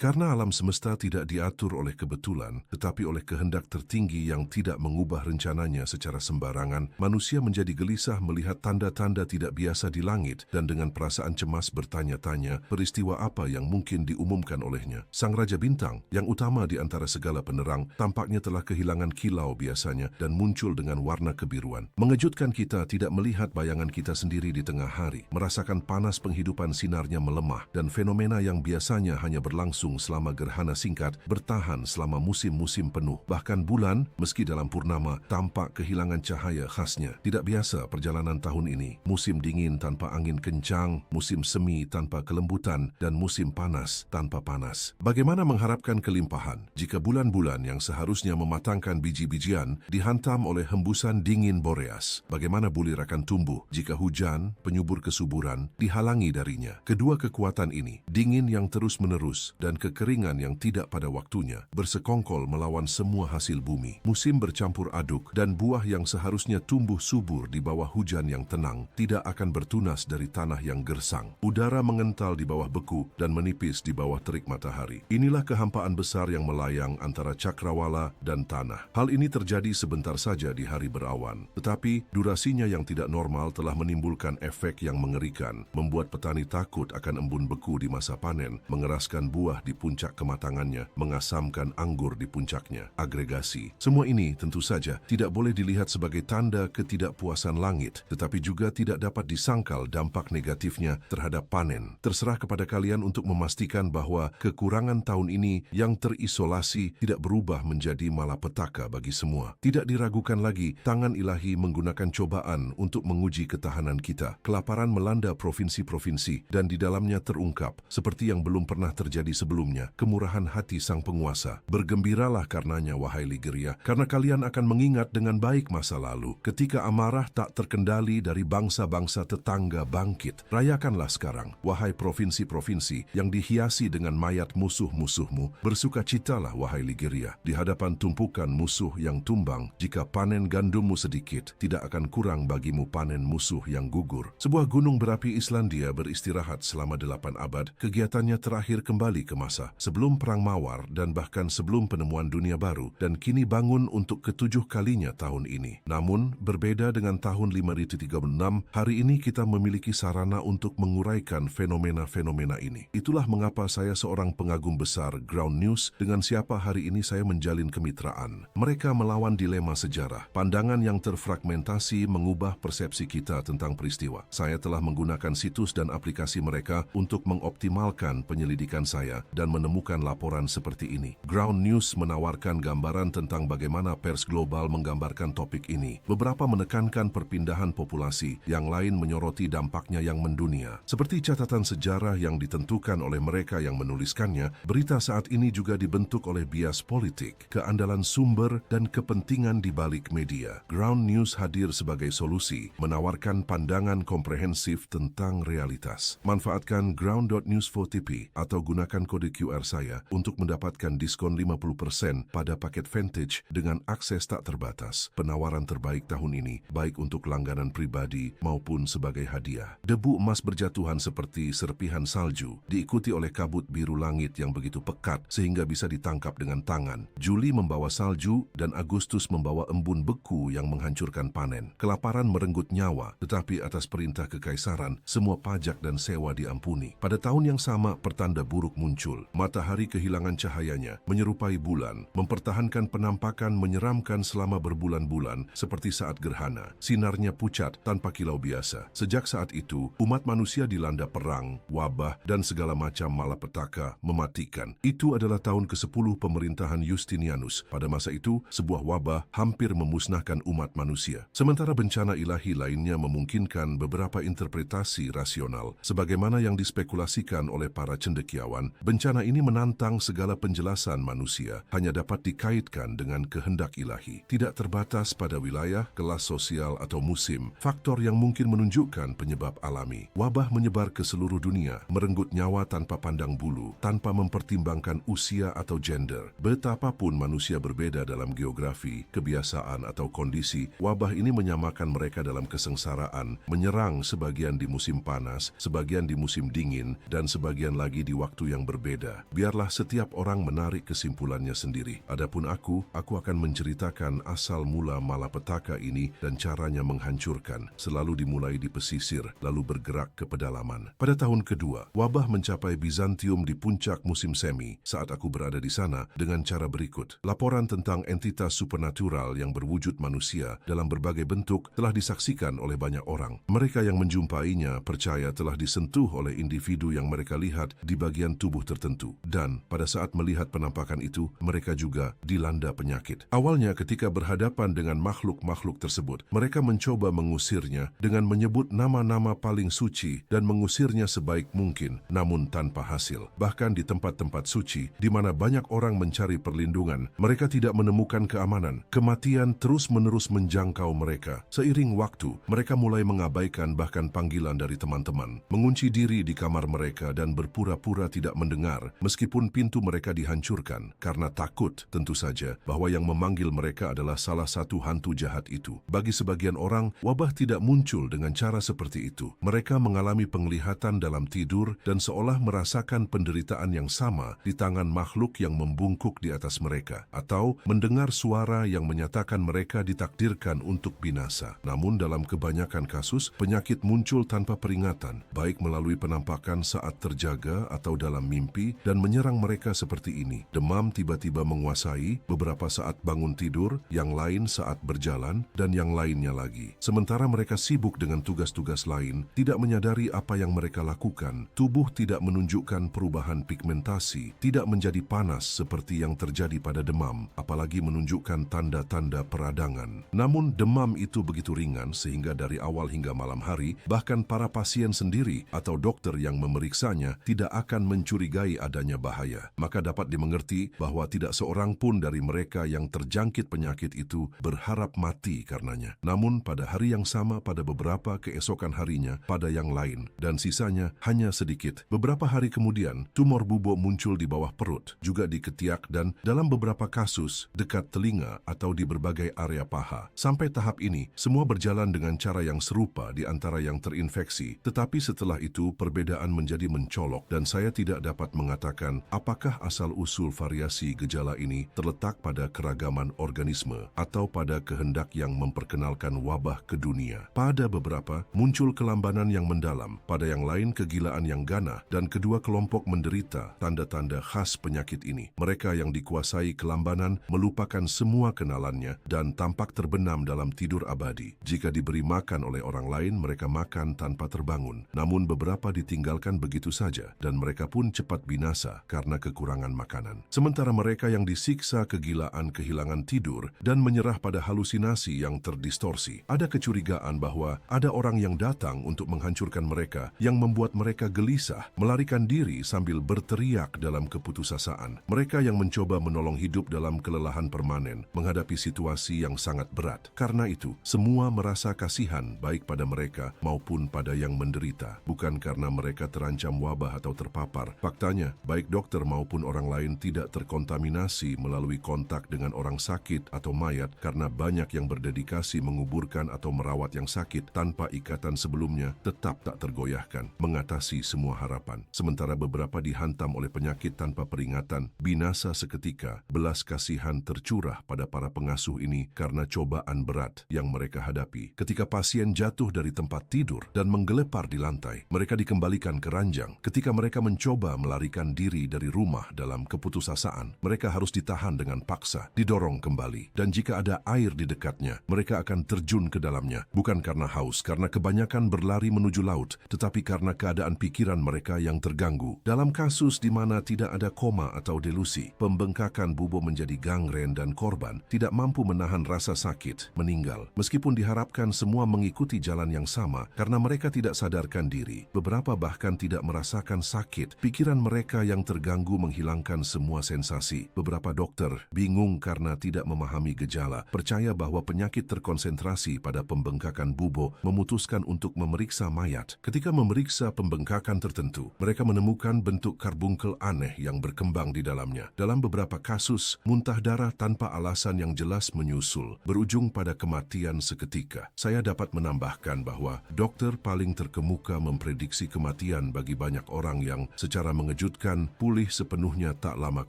Karena alam semesta tidak diatur oleh kebetulan, tetapi oleh kehendak tertinggi yang tidak mengubah rencananya secara sembarangan, manusia menjadi gelisah melihat tanda-tanda tidak biasa di langit dan dengan perasaan cemas bertanya-tanya peristiwa apa yang mungkin diumumkan olehnya. Sang Raja Bintang, yang utama di antara segala penerang, tampaknya telah kehilangan kilau biasanya dan muncul dengan warna kebiruan. Mengejutkan kita tidak melihat bayangan kita sendiri di tengah hari, merasakan panas penghidupan sinarnya melemah, dan fenomena yang biasanya hanya berlangsung selama gerhana singkat bertahan selama musim-musim penuh. Bahkan bulan, meski dalam purnama, tampak kehilangan cahaya khasnya. Tidak biasa perjalanan tahun ini. Musim dingin tanpa angin kencang, musim semi tanpa kelembutan, dan musim panas tanpa panas. Bagaimana mengharapkan kelimpahan jika bulan-bulan yang seharusnya mematangkan biji-bijian dihantam oleh hembusan dingin boreas? Bagaimana bulir akan tumbuh jika hujan, penyubur kesuburan, dihalangi darinya? Kedua kekuatan ini, dingin yang terus-menerus dan kekeringan yang tidak pada waktunya, bersekongkol melawan semua hasil bumi. Musim bercampur aduk dan buah yang seharusnya tumbuh subur di bawah hujan yang tenang tidak akan bertunas dari tanah yang gersang. Udara mengental di bawah beku dan menipis di bawah terik matahari. Inilah kehampaan besar yang melayang antara cakrawala dan tanah. Hal ini terjadi sebentar saja di hari berawan, tetapi durasinya yang tidak normal telah menimbulkan efek yang mengerikan, membuat petani takut akan embun beku di masa panen, mengeraskan buah di puncak kematangannya, mengasamkan anggur di puncaknya. Agregasi. Semua ini tentu saja tidak boleh dilihat sebagai tanda ketidakpuasan langit, tetapi juga tidak dapat disangkal dampak negatifnya terhadap panen. Terserah kepada kalian untuk memastikan bahwa kekurangan tahun ini yang terisolasi tidak berubah menjadi malapetaka bagi semua. Tidak diragukan lagi, tangan ilahi menggunakan cobaan untuk menguji ketahanan kita. Kelaparan melanda provinsi-provinsi dan di dalamnya terungkap, seperti yang belum pernah terjadi sebelumnya, kemurahan hati sang penguasa. Bergembiralah karenanya, wahai Ligeria, karena kalian akan mengingat dengan baik masa lalu, ketika amarah tak terkendali dari bangsa-bangsa tetangga bangkit. Rayakanlah sekarang, wahai provinsi-provinsi yang dihiasi dengan mayat musuh-musuhmu. Bersukacitalah, wahai Ligeria, di hadapan tumpukan musuh yang tumbang. Jika panen gandummu sedikit, tidak akan kurang bagimu panen musuh yang gugur. Sebuah gunung berapi Islandia beristirahat selama 8 abad. Kegiatannya terakhir kembali ke masa sebelum Perang Mawar dan bahkan sebelum penemuan dunia baru, dan kini bangun untuk ke-7 kalinya tahun ini. Namun, berbeda dengan tahun 536, hari ini kita memiliki sarana untuk menguraikan fenomena-fenomena ini. Itulah mengapa saya seorang pengagum besar Ground News dengan siapa hari ini saya menjalin kemitraan. Mereka melawan dilema sejarah. Pandangan yang terfragmentasi mengubah persepsi kita tentang peristiwa. Saya telah menggunakan situs dan aplikasi mereka untuk mengoptimalkan penyelidikan saya dan menemukan laporan seperti ini. Ground News menawarkan gambaran tentang bagaimana pers global menggambarkan topik ini. Beberapa menekankan perpindahan populasi, yang lain menyoroti dampaknya yang mendunia. Seperti catatan sejarah yang ditentukan oleh mereka yang menuliskannya, berita saat ini juga dibentuk oleh bias politik, keandalan sumber, dan kepentingan di balik media. Ground News hadir sebagai solusi, menawarkan pandangan komprehensif tentang realitas. Manfaatkan ground.news4tp atau gunakan kode QR saya untuk mendapatkan diskon 50% pada paket Vantage dengan akses tak terbatas. Penawaran terbaik tahun ini, baik untuk langganan pribadi maupun sebagai hadiah. Debu emas berjatuhan seperti serpihan salju, diikuti oleh kabut biru langit yang begitu pekat sehingga bisa ditangkap dengan tangan. Juli membawa salju dan Agustus membawa embun beku yang menghancurkan panen. Kelaparan merenggut nyawa, tetapi atas perintah kekaisaran, semua pajak dan sewa diampuni. Pada tahun yang sama, pertanda buruk muncul. Matahari kehilangan cahayanya, menyerupai bulan, mempertahankan penampakan menyeramkan selama berbulan-bulan, seperti saat gerhana. Sinarnya pucat tanpa kilau biasa. Sejak saat itu, umat manusia dilanda perang, wabah, dan segala macam malapetaka mematikan. Itu adalah tahun ke-10 pemerintahan Justinianus. Pada masa itu, sebuah wabah hampir memusnahkan umat manusia. Sementara bencana ilahi lainnya memungkinkan beberapa interpretasi rasional. Sebagaimana yang dispekulasikan oleh para cendekiawan, bencana ini menantang segala penjelasan manusia, hanya dapat dikaitkan dengan kehendak ilahi. Tidak terbatas pada wilayah, kelas sosial, atau musim. Faktor yang mungkin menunjukkan penyebab alami. Wabah menyebar ke seluruh dunia, merenggut nyawa tanpa pandang bulu, tanpa mempertimbangkan usia atau gender. Betapapun manusia berbeda dalam geografi, kebiasaan, atau kondisi, wabah ini menyamakan mereka dalam kesengsaraan, menyerang sebagian di musim panas, sebagian di musim dingin, dan sebagian lagi di waktu yang berbeda berbeda. Biarlah setiap orang menarik kesimpulannya sendiri. Adapun aku akan menceritakan asal mula malapetaka ini dan caranya menghancurkan. Selalu dimulai di pesisir, lalu bergerak ke pedalaman. Pada tahun kedua, wabah mencapai Bizantium di puncak musim semi saat aku berada di sana dengan cara berikut. Laporan tentang entitas supernatural yang berwujud manusia dalam berbagai bentuk telah disaksikan oleh banyak orang. Mereka yang menjumpainya percaya telah disentuh oleh individu yang mereka lihat di bagian tubuh tertentu. Dan pada saat melihat penampakan itu, mereka juga dilanda penyakit. Awalnya ketika berhadapan dengan makhluk-makhluk tersebut, mereka mencoba mengusirnya dengan menyebut nama-nama paling suci dan mengusirnya sebaik mungkin, namun tanpa hasil. Bahkan di tempat-tempat suci, di mana banyak orang mencari perlindungan, mereka tidak menemukan keamanan. Kematian terus-menerus menjangkau mereka. Seiring waktu, mereka mulai mengabaikan bahkan panggilan dari teman-teman, mengunci diri di kamar mereka dan berpura-pura tidak mendengar meskipun pintu mereka dihancurkan karena takut tentu saja bahwa yang memanggil mereka adalah salah satu hantu jahat itu. Bagi sebagian orang, wabah tidak muncul dengan cara seperti itu. Mereka mengalami penglihatan dalam tidur dan seolah merasakan penderitaan yang sama di tangan makhluk yang membungkuk di atas mereka, atau mendengar suara yang menyatakan mereka ditakdirkan untuk binasa. Namun dalam kebanyakan kasus, penyakit muncul tanpa peringatan, baik melalui penampakan saat terjaga atau dalam mimpi, dan menyerang mereka seperti ini. Demam tiba-tiba menguasai, beberapa saat bangun tidur, yang lain saat berjalan, dan yang lainnya lagi. Sementara mereka sibuk dengan tugas-tugas lain, tidak menyadari apa yang mereka lakukan. Tubuh tidak menunjukkan perubahan pigmentasi, tidak menjadi panas seperti yang terjadi pada demam, apalagi menunjukkan tanda-tanda peradangan. Namun demam itu begitu ringan sehingga dari awal hingga malam hari, bahkan para pasien sendiri atau dokter yang memeriksanya tidak akan mencurigai adanya bahaya. Maka dapat dimengerti bahwa tidak seorang pun dari mereka yang terjangkit penyakit itu berharap mati karenanya. Namun pada hari yang sama, pada beberapa keesokan harinya, pada yang lain, dan sisanya hanya sedikit. Beberapa hari kemudian, tumor bubuk muncul di bawah perut, juga di ketiak dan dalam beberapa kasus dekat telinga atau di berbagai area paha. Sampai tahap ini, semua berjalan dengan cara yang serupa di antara yang terinfeksi. Tetapi setelah itu, perbedaan menjadi mencolok dan saya tidak dapat mengatakan apakah asal-usul variasi gejala ini terletak pada keragaman organisme atau pada kehendak yang memperkenalkan wabah ke dunia. Pada beberapa, muncul kelambanan yang mendalam, pada yang lain kegilaan yang ganah, dan kedua kelompok menderita tanda-tanda khas penyakit ini. Mereka yang dikuasai kelambanan melupakan semua kenalannya dan tampak terbenam dalam tidur abadi. Jika diberi makan oleh orang lain, mereka makan tanpa terbangun. Namun beberapa ditinggalkan begitu saja dan mereka pun cepat binasa karena kekurangan makanan. Sementara mereka yang disiksa kegilaan kehilangan tidur dan menyerah pada halusinasi yang terdistorsi. Ada kecurigaan bahwa ada orang yang datang untuk menghancurkan mereka yang membuat mereka gelisah, melarikan diri sambil berteriak dalam keputusasaan. Mereka yang mencoba menolong hidup dalam kelelahan permanen menghadapi situasi yang sangat berat. Karena itu, semua merasa kasihan baik pada mereka maupun pada yang menderita. Bukan karena mereka terancam wabah atau terpapar. Faktanya, baik dokter maupun orang lain tidak terkontaminasi melalui kontak dengan orang sakit atau mayat karena banyak yang berdedikasi menguburkan atau merawat yang sakit tanpa ikatan sebelumnya tetap tak tergoyahkan, mengatasi semua harapan. Sementara beberapa dihantam oleh penyakit tanpa peringatan, binasa seketika. Belas kasihan tercurah pada para pengasuh ini karena cobaan berat yang mereka hadapi. Ketika pasien jatuh dari tempat tidur dan menggelepar di lantai, mereka dikembalikan ke ranjang. Ketika mereka mencoba melarikan diri dari rumah dalam keputusasaan, mereka harus ditahan dengan paksa, didorong kembali. Dan jika ada air di dekatnya, mereka akan terjun ke dalamnya. Bukan karena haus, karena kebanyakan berlari menuju laut, tetapi karena keadaan pikiran mereka yang terganggu. Dalam kasus di mana tidak ada koma atau delusi, pembengkakan bubuk menjadi gangren dan korban tidak mampu menahan rasa sakit, meninggal. Meskipun diharapkan semua mengikuti jalan yang sama, karena mereka tidak sadarkan diri. Beberapa bahkan tidak merasakan sakit. Pikiran mereka yang terganggu menghilangkan semua sensasi. Beberapa dokter bingung karena tidak memahami gejala, percaya bahwa penyakit terkonsentrasi pada pembengkakan bubuk, memutuskan untuk memeriksa mayat. Ketika memeriksa pembengkakan tertentu, mereka menemukan bentuk karbungkel aneh yang berkembang di dalamnya. Dalam beberapa kasus, muntah darah tanpa alasan yang jelas menyusul, berujung pada kematian seketika. Saya dapat menambahkan bahwa dokter paling terkemuka memprediksi kematian bagi banyak orang yang secara mengejutkan mengejutkan pulih sepenuhnya tak lama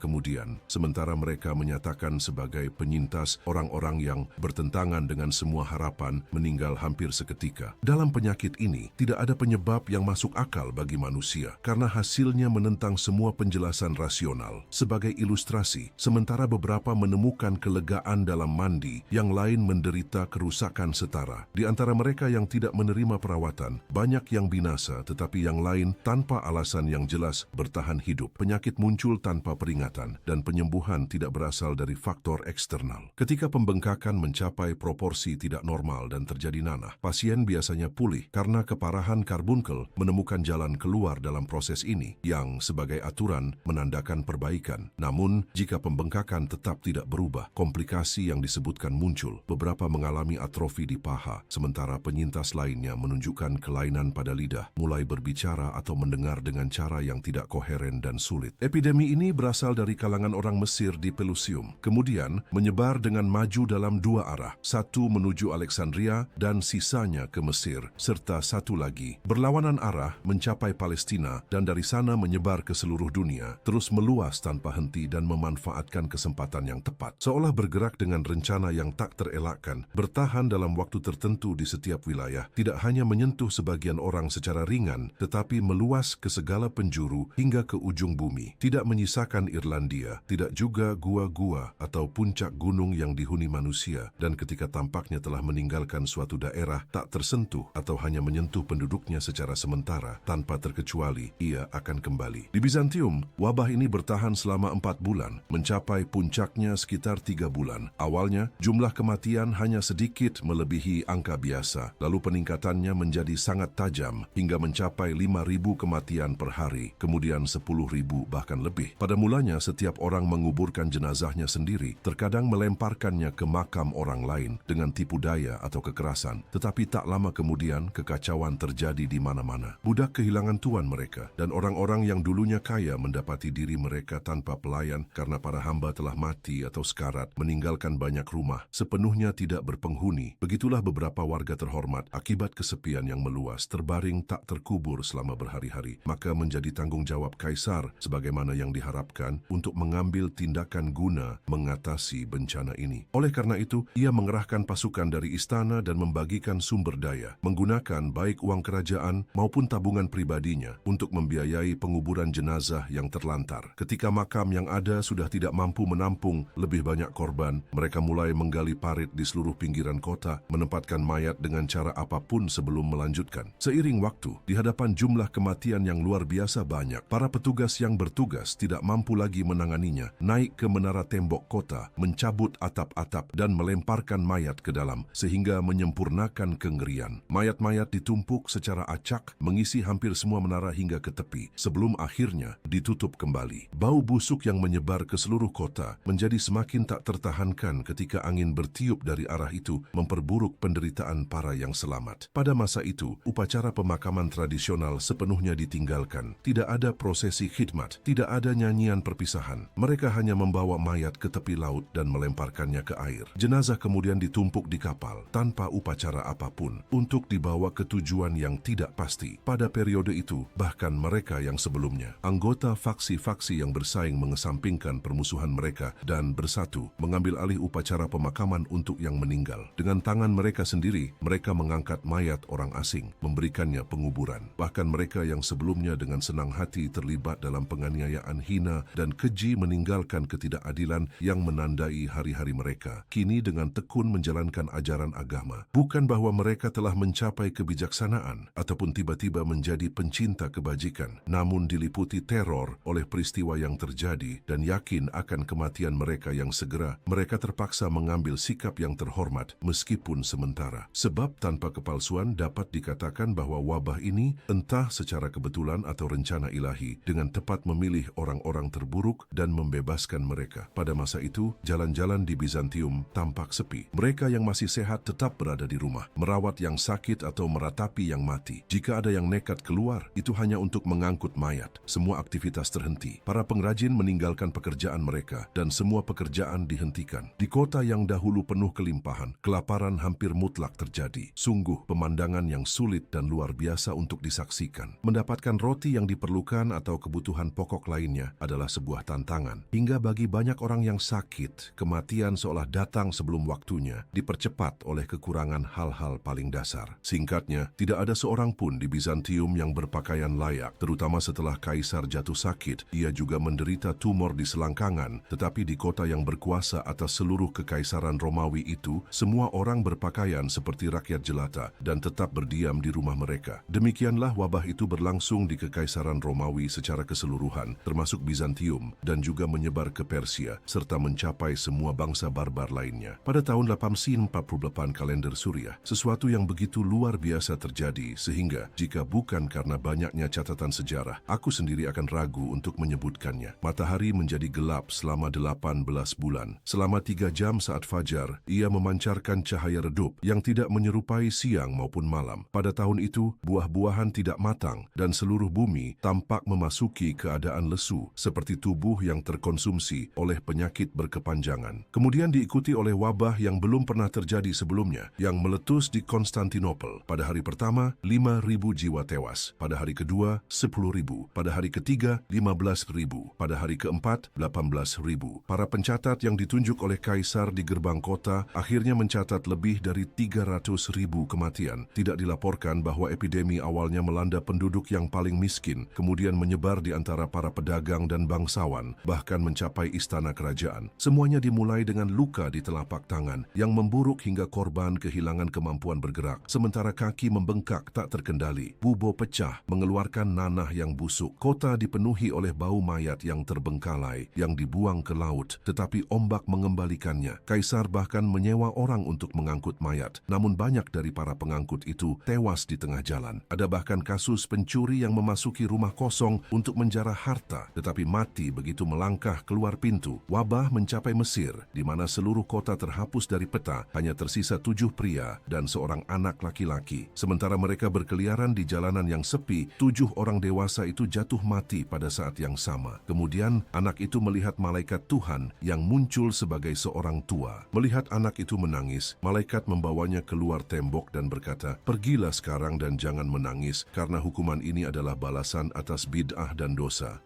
kemudian. Sementara mereka menyatakan sebagai penyintas, orang-orang yang bertentangan dengan semua harapan meninggal hampir seketika. Dalam penyakit ini, tidak ada penyebab yang masuk akal bagi manusia karena hasilnya menentang semua penjelasan rasional. Sebagai ilustrasi, sementara beberapa menemukan kelegaan dalam mandi, yang lain menderita kerusakan setara. Di antara mereka yang tidak menerima perawatan, banyak yang binasa, tetapi yang lain tanpa alasan yang jelas bertahan hidup. Penyakit muncul tanpa peringatan dan penyembuhan tidak berasal dari faktor eksternal. Ketika pembengkakan mencapai proporsi tidak normal dan terjadi nanah, pasien biasanya pulih karena keparahan karbunkel menemukan jalan keluar dalam proses ini yang sebagai aturan menandakan perbaikan. Namun, jika pembengkakan tetap tidak berubah, komplikasi yang disebutkan muncul. Beberapa mengalami atrofi di paha, sementara penyintas lainnya menunjukkan kelainan pada lidah, mulai berbicara atau mendengar dengan cara yang tidak koheren dan sulit. Epidemi ini berasal dari kalangan orang Mesir di Pelusium, kemudian menyebar dengan maju dalam dua arah, satu menuju Alexandria dan sisanya ke Mesir, serta satu lagi berlawanan arah mencapai Palestina dan dari sana menyebar ke seluruh dunia, terus meluas tanpa henti dan memanfaatkan kesempatan yang tepat, seolah bergerak dengan rencana yang tak terelakkan, bertahan dalam waktu tertentu di setiap wilayah, tidak hanya menyentuh sebagian orang secara ringan, tetapi meluas ke segala penjuru hingga ke ujung bumi. Tidak menyisakan Irlandia, tidak juga gua-gua atau puncak gunung yang dihuni manusia, dan ketika tampaknya telah meninggalkan suatu daerah, tak tersentuh atau hanya menyentuh penduduknya secara sementara, tanpa terkecuali, ia akan kembali. Di Bizantium, wabah ini bertahan selama 4 bulan, mencapai puncaknya sekitar 3 bulan. Awalnya, jumlah kematian hanya sedikit melebihi angka biasa, lalu peningkatannya menjadi sangat tajam hingga mencapai 5.000 kematian per hari, kemudian 10.000 bahkan lebih. Pada mulanya, setiap orang menguburkan jenazahnya sendiri, terkadang melemparkannya ke makam orang lain dengan tipu daya atau kekerasan. Tetapi tak lama kemudian, kekacauan terjadi di mana-mana. Budak kehilangan tuan mereka, dan orang-orang yang dulunya kaya mendapati diri mereka tanpa pelayan karena para hamba telah mati atau sekarat, meninggalkan banyak rumah, sepenuhnya tidak berpenghuni. Begitulah beberapa warga terhormat, akibat kesepian yang meluas, terbaring tak terkubur selama berhari-hari. Maka menjadi tanggung jawab Kaisar, sebagaimana yang diharapkan, untuk mengambil tindakan guna mengatasi bencana ini. Oleh karena itu, ia mengerahkan pasukan dari istana dan membagikan sumber daya, menggunakan baik uang kerajaan maupun tabungan pribadinya untuk membiayai penguburan jenazah yang terlantar. Ketika makam yang ada sudah tidak mampu menampung lebih banyak korban, mereka mulai menggali parit di seluruh pinggiran kota, menempatkan mayat dengan cara apapun sebelum melanjutkan. Seiring waktu, di hadapan jumlah kematian yang luar biasa banyak, para petugas yang bertugas tidak mampu lagi menanganinya, naik ke menara tembok kota, mencabut atap-atap dan melemparkan mayat ke dalam, sehingga menyempurnakan kengerian. Mayat-mayat ditumpuk secara acak, mengisi hampir semua menara hingga ke tepi, sebelum akhirnya ditutup kembali. Bau busuk yang menyebar ke seluruh kota menjadi semakin tak tertahankan ketika angin bertiup dari arah itu, memperburuk penderitaan para yang selamat. Pada masa itu, upacara pemakaman tradisional sepenuhnya ditinggalkan. Tidak ada prosesi khidmat, tidak ada nyanyian perpisahan. Mereka hanya membawa mayat ke tepi laut dan melemparkannya ke air. Jenazah kemudian ditumpuk di kapal, tanpa upacara apapun, untuk dibawa ke tujuan yang tidak pasti. Pada periode itu, bahkan mereka yang sebelumnya, anggota faksi-faksi yang bersaing mengesampingkan permusuhan mereka dan bersatu, mengambil alih upacara pemakaman untuk yang meninggal. Dengan tangan mereka sendiri, mereka mengangkat mayat orang asing, memberikannya penguburan. Bahkan mereka yang sebelumnya dengan senang hati terlibat dalam penganiayaan hina dan keji meninggalkan ketidakadilan yang menandai hari-hari mereka, kini dengan tekun menjalankan ajaran agama. Bukan bahwa mereka telah mencapai kebijaksanaan ataupun tiba-tiba menjadi pencinta kebajikan, namun diliputi teror oleh peristiwa yang terjadi dan yakin akan kematian mereka yang segera, mereka terpaksa mengambil sikap yang terhormat meskipun sementara. Sebab tanpa kepalsuan dapat dikatakan bahwa wabah ini entah secara kebetulan atau rencana ilahi dengan tepat memilih orang-orang terburuk dan membebaskan mereka. Pada masa itu, jalan-jalan di Bizantium tampak sepi. Mereka yang masih sehat tetap berada di rumah, merawat yang sakit atau meratapi yang mati. Jika ada yang nekat keluar, itu hanya untuk mengangkut mayat. Semua aktivitas terhenti. Para pengrajin meninggalkan pekerjaan mereka dan semua pekerjaan dihentikan. Di kota yang dahulu penuh kelimpahan, kelaparan hampir mutlak terjadi. Sungguh pemandangan yang sulit dan luar biasa untuk disaksikan. Mendapatkan roti yang diperlukan atau kebutuhan pokok lainnya adalah sebuah tantangan. Hingga bagi banyak orang yang sakit, kematian seolah datang sebelum waktunya, dipercepat oleh kekurangan hal-hal paling dasar. Singkatnya, tidak ada seorang pun di Bizantium yang berpakaian layak, terutama setelah kaisar jatuh sakit. Ia juga menderita tumor di selangkangan, tetapi di kota yang berkuasa atas seluruh kekaisaran Romawi itu, semua orang berpakaian seperti rakyat jelata dan tetap berdiam di rumah mereka. Demikianlah wabah itu berlangsung di kekaisaran Romawi secara keseluruhan, termasuk Bizantium, dan juga menyebar ke Persia, serta mencapai semua bangsa barbar lainnya. Pada tahun 848 kalender Suriah, sesuatu yang begitu luar biasa terjadi, sehingga jika bukan karena banyaknya catatan sejarah, aku sendiri akan ragu untuk menyebutkannya. Matahari menjadi gelap selama 18 bulan. Selama 3 jam saat fajar, ia memancarkan cahaya redup yang tidak menyerupai siang maupun malam. Pada tahun itu, buah-buahan tidak matang dan seluruh bumi tampak memasuki keadaan lesu, seperti tubuh yang terkonsumsi oleh penyakit berkepanjangan. Kemudian diikuti oleh wabah yang belum pernah terjadi sebelumnya, yang meletus di Konstantinopel. Pada hari pertama, 5.000 jiwa tewas. Pada hari kedua, 10.000. Pada hari ketiga, 15.000. Pada hari keempat, 18.000. Para pencatat yang ditunjuk oleh kaisar di gerbang kota akhirnya mencatat lebih dari 300.000 kematian. Tidak dilaporkan bahwa epidemi awalnya melanda penduduk yang paling miskin, kemudian menyebar di antara para pedagang dan bangsawan, bahkan mencapai istana kerajaan. Semuanya dimulai dengan luka di telapak tangan yang memburuk hingga korban kehilangan kemampuan bergerak, sementara kaki membengkak tak terkendali. Bubo pecah, mengeluarkan nanah yang busuk. Kota dipenuhi oleh bau mayat yang terbengkalai, yang dibuang ke laut, tetapi ombak mengembalikannya. Kaisar bahkan menyewa orang untuk mengangkut mayat, namun banyak dari para pengangkut itu tewas di tengah jalan. Ada bahkan kasus pencuri yang memasuki rumah kosong untuk menjarah harta, tetapi mati begitu melangkah keluar pintu. Wabah mencapai Mesir, di mana seluruh kota terhapus dari peta, hanya tersisa 7 pria dan seorang anak laki-laki. Sementara mereka berkeliaran di jalanan yang sepi, 7 orang dewasa itu jatuh mati pada saat yang sama. Kemudian anak itu melihat malaikat Tuhan yang muncul sebagai seorang tua. Melihat anak itu menangis, malaikat membawanya keluar tembok dan berkata, "Pergilah sekarang dan jangan menangis, karena hukuman ini adalah balasan atas bid'ah dan dosa."